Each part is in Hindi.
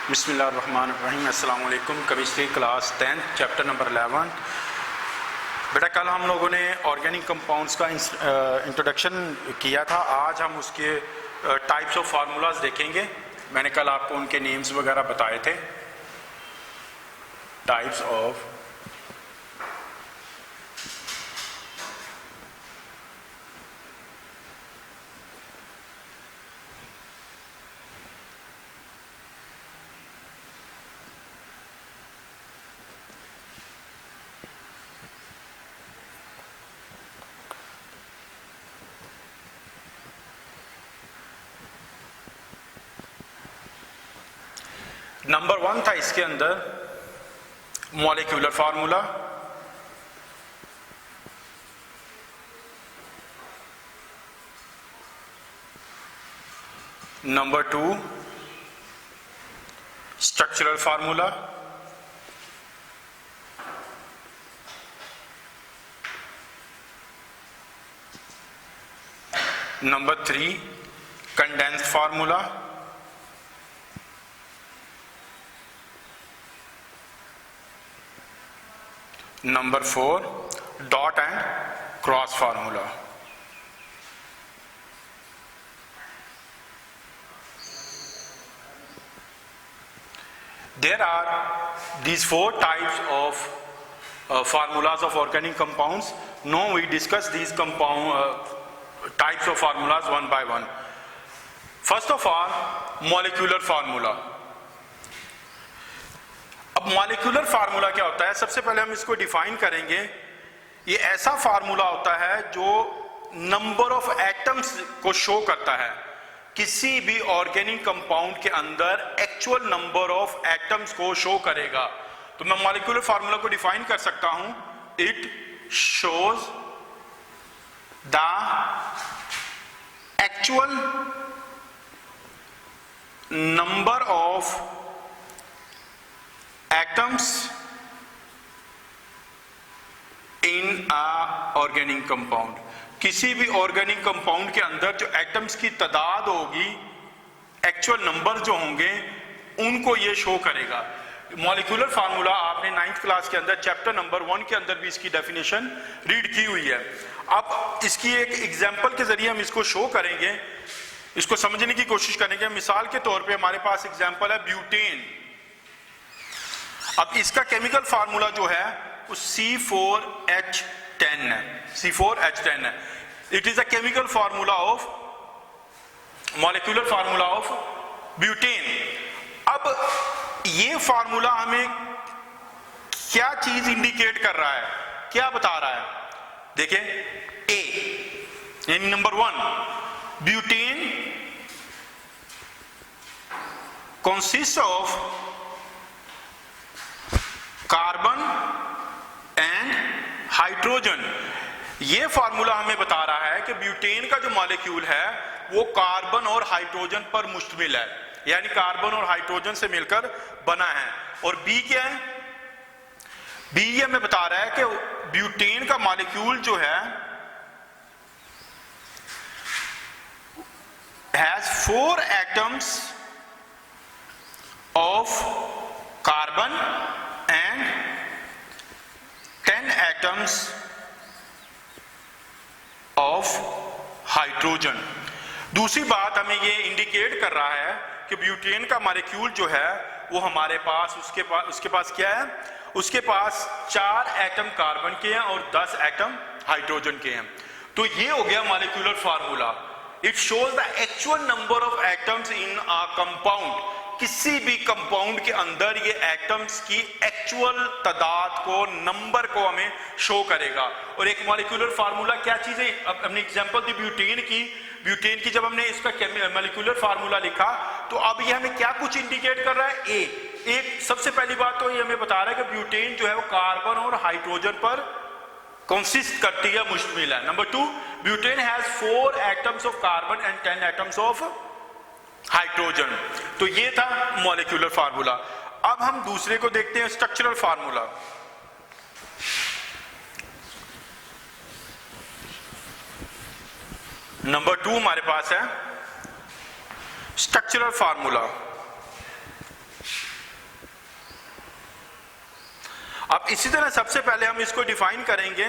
बिस्मिल्लाहिर्रहमानिर्रहीम। अस्सलाम वालेकुम। Chemistry class 10 chapter number 11। बेटा कल हम लोगों ने ऑर्गेनिक कंपाउंड्स का इंट्रोडक्शन किया था। आज हम उसके टाइप्स ऑफ फार्मूलाज देखेंगे। मैंने कल आपको उनके नेम्स वगैरह बताए थे। टाइप्स ऑफ नंबर 1 था इसके अंदर molecular formula. Number 2 structural formula. Number 3 condensed formula. Number 4 dot and cross formula. There are these 4 types of formulas of organic compounds. Now we discuss these types of formulas one by one. First of all, molecular formula. अब मॉलिक्यूलर फार्मूला क्या होता है? सबसे पहले हम इसको डिफाइन करेंगे। ये ऐसा फार्मूला होता है जो नंबर ऑफ एटम्स को शो करता है। किसी भी ऑर्गेनिक कंपाउंड के अंदर एक्चुअल नंबर ऑफ एटम्स को शो करेगा। तो मैं मॉलिक्यूलर फार्मूला को डिफाइन कर सकता हूं। It shows the actual number of atoms in a organic compound. किसी भी ऑर्गेनिक कंपाउंड के अंदर जो एटम्स की तादाद होगी, एक्चुअल नंबर जो होंगे, उनको ये शो करेगा। मॉलिक्यूलर फार्मूला आपने 9th क्लास के अंदर चैप्टर नंबर 1 के अंदर भी इसकी डेफिनेशन रीड की हुई है। अब इसकी एक एग्जांपल के जरिए हम इसको शो करेंगे, इसको समझने की कोशिश करेंगे। मिसाल के तौर पे हमारे पास एग्जांपल है ब्यूटेन। अब इसका केमिकल फार्मूला जो है वो C4H10 है। C4H10 है। It is a chemical formula of molecular formula of butane. अब ये फार्मूला हमें क्या चीज इंडिकेट कर रहा है, क्या बता रहा है? देखिए, ए यानी number 1, butane consist of carbon and hydrogen. ये फार्मूला हमें बता रहा है कि ब्यूटेन का जो मॉलिक्यूल है वो कार्बन और हाइड्रोजन पर मुश्तमिल है, यानी कार्बन और हाइड्रोजन से मिलकर बना है। और बी क्या है? बी ये हमें बता रहा है कि ब्यूटेन का मॉलिक्यूल जो है has 4 atoms of carbon and 10 atoms of hydrogen। दूसरी बात हमें ये इंडिकेट कर रहा है कि ब्यूटेन का मॉलिक्यूल जो है वो हमारे पास उसके पास क्या है? उसके पास 4 एटम कार्बन के हैं और 10 एटम हाइड्रोजन के हैं। तो ये हो गया molecular formula. It shows the actual number of atoms in a compound. किसी भी कंपाउंड के अंदर ये एटम्स की एक्चुअल तादाद को, नंबर को हमें शो करेगा। और एक मॉलिक्यूलर फार्मूला क्या चीज है? अब हमने एग्जांपल दी ब्यूटेन की जब हमने इसका मॉलिक्यूलर फार्मूला लिखा तो अब ये हमें क्या कुछ इंडिकेट कर रहा है? एक सबसे पहली बात तो ये हमें बता रहा है कि ब्यूटेन जो है वो कार्बन और हाइड्रोजन पर कंसिस्ट करती है, मुश्तमिल है। Number 2, butane has 4 atoms of carbon and 10 atoms of hydrogen. तो ये था मॉलिक्यूलर फार्मूला। अब हम दूसरे को देखते हैं, स्ट्रक्चरल फार्मूला। नंबर 2 हमारे पास है स्ट्रक्चरल फार्मूला। इसी तरह सबसे पहले हम इसको डिफाइन करेंगे।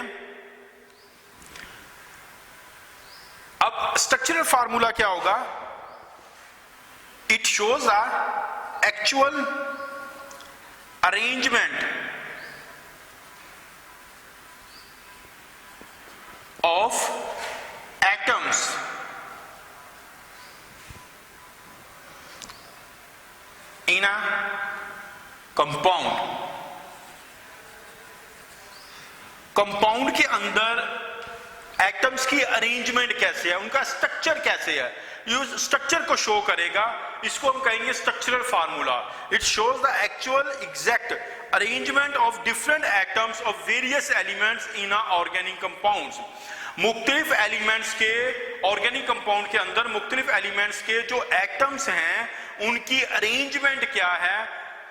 अब स्ट्रक्चरल फार्मूला क्या होगा? It shows the actual arrangement of atoms in a compound. Compound के अंदर एटम्स की अरेंजमेंट कैसे है, उनका स्ट्रक्चर कैसे है, ये स्ट्रक्चर को शो करेगा। इसको हम कहेंगे structural formula. It shows the actual exact arrangement of different atoms of various elements in a organic compounds. मुख्तलिफ एलिमेंट्स के ऑर्गेनिक कंपाउंड के अंदर मुख्तलिफ एलिमेंट्स के जो एटम्स हैं उनकी अरेंजमेंट क्या है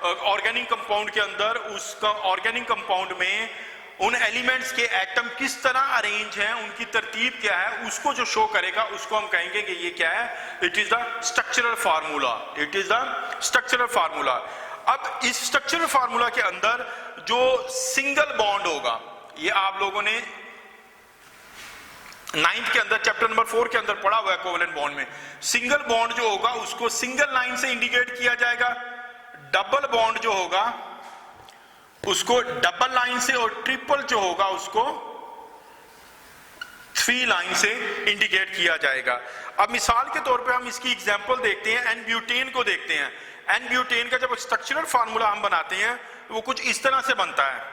ऑर्गेनिक कंपाउंड के अंदर, उसका ऑर्गेनिक कंपाउंड में उन एलिमेंट्स के एटम किस तरह अरेंज हैं, उनकी तरतीब क्या है, उसको जो शो करेगा उसको हम कहेंगे कि ये क्या है, it is the structural formula. It is the structural formula. अब इस स्ट्रक्चरल फार्मूला के अंदर जो सिंगल बॉन्ड होगा, ये आप लोगों ने 9th के अंदर चैप्टर नंबर 4 के अंदर पढ़ा हुआ है। कोवेलेंट बॉन्ड में सिंगल बॉन्ड जो होगा उसको सिंगल लाइन से इंडिकेट किया जाएगा, डबल बॉन्ड जो होगा उसको डबल लाइन से, और ट्रिपल जो होगा उसको 3 लाइन से इंडिकेट किया जाएगा। अब मिसाल के तौर पे हम इसकी एग्जांपल देखते हैं, एन ब्यूटेन को देखते हैं। एन ब्यूटेन का जब स्ट्रक्चरल फार्मूला हम बनाते हैं वो कुछ इस तरह से बनता है।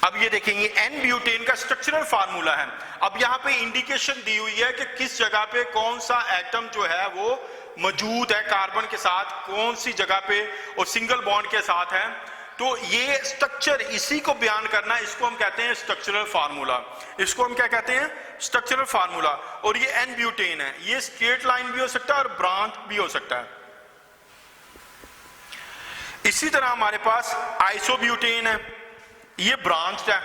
अब ये देखेंगे एन ब्यूटेन का स्ट्रक्चरल फार्मूला है। अब यहां पे इंडिकेशन दी हुई है कि किस जगह पे कौन सा एटम जो है वो मौजूद है कार्बन के साथ, कौन सी जगह पे, और सिंगल बॉन्ड के साथ है। तो ये स्ट्रक्चर, इसी को बयान करना, इसको हम कहते हैं स्ट्रक्चरल फार्मूला। इसको हम क्या कहते हैं? Structural formula. और ये एन ब्यूटेन है, ये स्ट्रेट लाइन भी हो सकता है और ब्रांच भी हो सकता है। इसी तरह हमारे पास आइसोब्यूटेन है, ये ब्रांच है।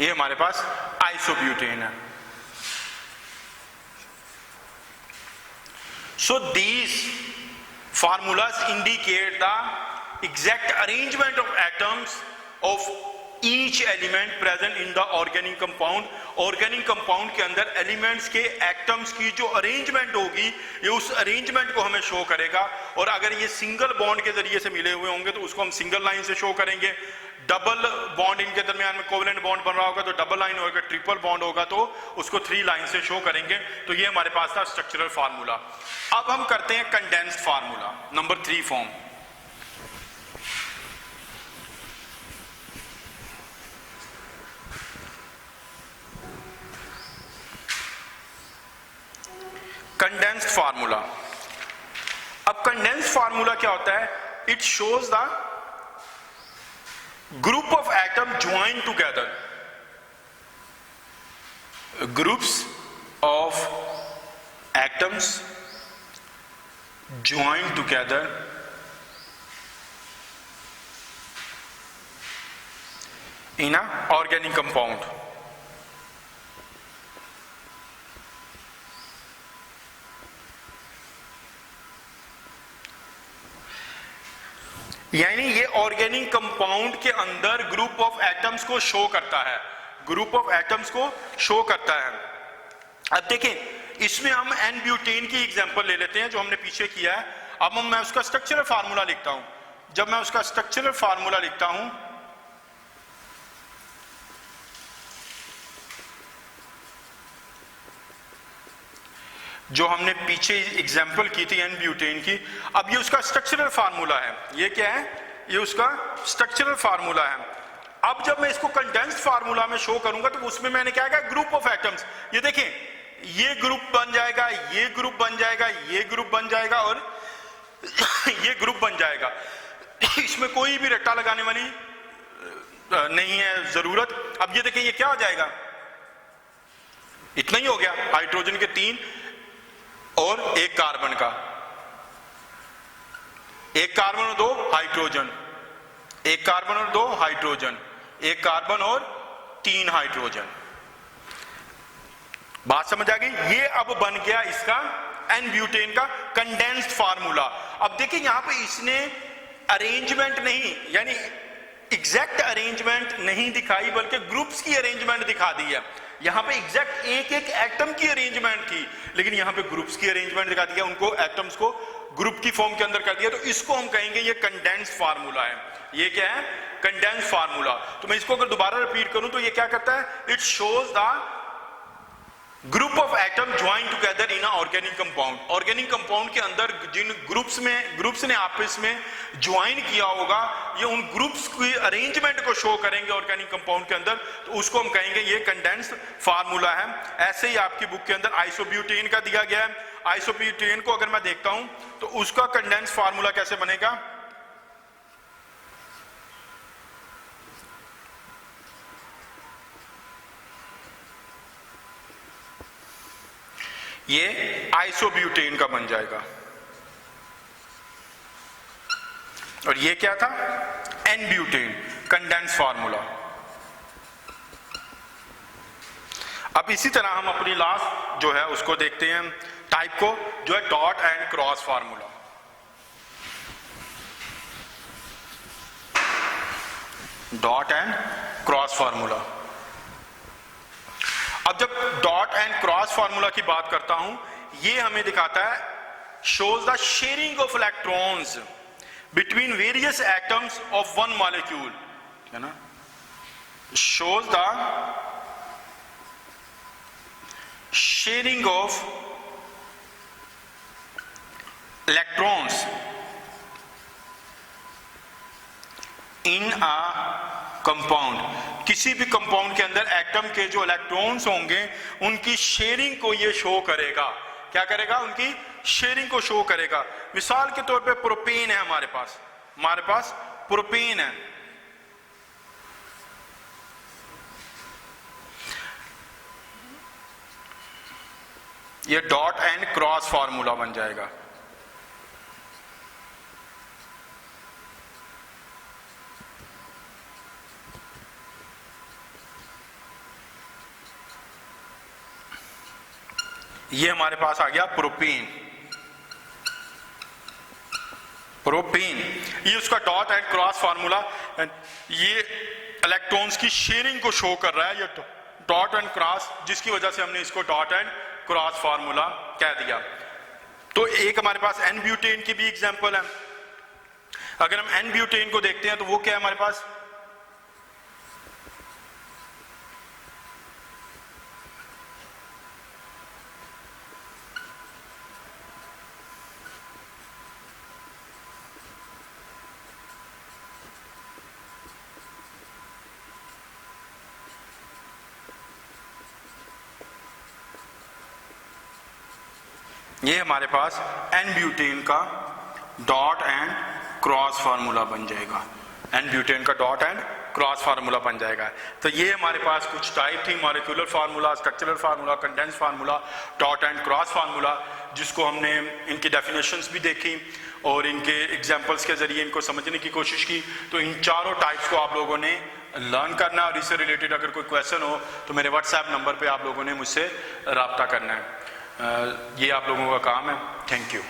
ये हमारे पास आइसोब्यूटेन है। So these formulas indicate the exact arrangement of atoms of each element present in the organic compound। Organic compound के अंदर एलिमेंट्स के एटम्स की जो अरेंजमेंट होगी ये उस अरेंजमेंट को हमें शो करेगा। और अगर ये सिंगल बॉन्ड के जरिए से मिले हुए होंगे तो उसको हम सिंगल लाइन से शो करेंगे। डबल बॉन्ड इनके दरमियान में कोवेलेंट बॉन्ड बन रहा होगा तो डबल लाइन होगा, ट्रिपल बॉन्ड होगा तो उसको 3 लाइन से शो करेंगे। तो ये हमारे पास था स्ट्रक्चरल फार्मूला। अब हम करते हैं condensed formula, number 3 form. Condensed formula. अब कंडेंस्ड फार्मूला क्या होता है? It shows the group of atom join together, groups of atoms join together in a organic compound. यानी ये ऑर्गेनिक कंपाउंड के अंदर ग्रुप ऑफ एटम्स को शो करता है, ग्रुप ऑफ एटम्स को शो करता है। अब देखें इसमें हम एन ब्यूटेन की एग्जांपल ले लेते हैं जो हमने पीछे किया है। अब मैं उसका स्ट्रक्चरल फार्मूला लिखता हूं। जब मैं उसका स्ट्रक्चरल फार्मूला लिखता हूं जो हमने पीछे एग्जांपल की थी एन ब्यूटेन की, अब ये उसका स्ट्रक्चरल फार्मूला है। ये क्या है? ये उसका स्ट्रक्चरल फार्मूला है। अब जब मैं इसको कंडेंस्ड फार्मूला में शो करूंगा तो उसमें मैंने क्या कहा? Group of atoms. ये देखें ये ग्रुप बन जाएगा, ये ग्रुप बन जाएगा, ये ग्रुप बन जाएगा और ये ग्रुप बन जाएगा। इसमें कोई भी रट्टा लगाने वाली नहीं है जरूरत। अब ये देखिए ये क्या हो जाएगा, इतना ही हो गया, हाइड्रोजन के 3 और 1 कार्बन का, 1 कार्बन और 2 हाइड्रोजन, 1 कार्बन और 2 हाइड्रोजन, 1 कार्बन और 3 हाइड्रोजन। बात समझ आ गई? ये अब बन गया इसका एन ब्यूटेन का कंडेंस्ड फार्मूला। अब देखिए यहां पे इसने अरेंजमेंट नहीं, यानी एग्जैक्ट अरेंजमेंट नहीं दिखाई, बल्कि ग्रुप्स की अरेंजमेंट दिखा दी है। यहां पे एग्जैक्ट एक एक एटम की अरेंजमेंट थी, लेकिन यहां पे ग्रुप्स की अरेंजमेंट दिखा दिया, उनको एटम्स को ग्रुप की फॉर्म के अंदर कर दिया। तो इसको हम कहेंगे ये कंडेंस्ड फार्मूला है। ये क्या है? Condensed formula. तो मैं इसको अगर दोबारा रिपीट करूं तो ये क्या करता है? It shows the group of atom join together in organic compound. Organic compound के अंदर जिन ग्रुप्स ने आपस में ज्वाइन किया होगा, ये उन ग्रुप्स की अरेंजमेंट को शो करेंगे ऑर्गेनिक कंपाउंड के अंदर, तो उसको हम कहेंगे ये कंडेंस्ड फार्मूला है। ऐसे ही आपकी बुक के अंदर आइसोब्यूटेन का दिया गया है। आइसोब्यूटेन को अगर मैं देखता हूं तो उसका कंडेंस्ड फार्मूला कैसे बनेगा? ये आइसोब्यूटेन का बन जाएगा, और ये क्या था? N butane, condensed formula. अब इसी तरह हम अपनी लास्ट जो है उसको देखते हैं टाइप को, जो है dot and cross formula. Dot and cross formula. अब जब डॉट एंड क्रॉस फार्मूला की बात करता हूं, ये हमें दिखाता है, shows the sharing of electrons between various atoms of one molecule, है ना? Shows the sharing of electrons in a compound. किसी भी कंपाउंड के अंदर एटम के जो इलेक्ट्रॉन्स होंगे उनकी शेयरिंग को ये शो करेगा। क्या करेगा? उनकी शेयरिंग को शो करेगा। मिसाल के तौर पे प्रोपेन है हमारे पास प्रोपेन है। ये डॉट एंड क्रॉस फार्मूला बन जाएगा। ये हमारे पास आ गया प्रोपेन। ये उसका डॉट एंड क्रॉस फार्मूला, ये इलेक्ट्रॉन्स की शेयरिंग को शो कर रहा है, ये डॉट एंड क्रॉस, जिसकी वजह से हमने इसको डॉट एंड क्रॉस फार्मूला कह दिया। तो एक हमारे पास एन ब्यूटेन की भी एग्जांपल है। अगर हम एन ब्यूटेन को देखते हैं तो वो क्या है हमारे पास? ये हमारे पास एन ब्यूटेन का डॉट एंड क्रॉस फार्मूला बन जाएगा। एन ब्यूटेन का डॉट एंड क्रॉस फार्मूला बन जाएगा। तो ये हमारे पास कुछ टाइप थी, molecular formula, structural formula, condensed formula, dot and cross formula, जिसको हमने इनकी डेफिनेशंस भी देखी और इनके एग्जांपल्स के जरिए इनको समझने की कोशिश की। तो इन चारों टाइप्स को आप लोगों ने लर्न करना है, और इससे रिलेटेड अगर कोई क्वेश्चन हो तो मेरे व्हाट्सएप नंबर पे आप लोगों ने मुझसे रब्ता करना है। ये आप लोगों का काम है। Thank you.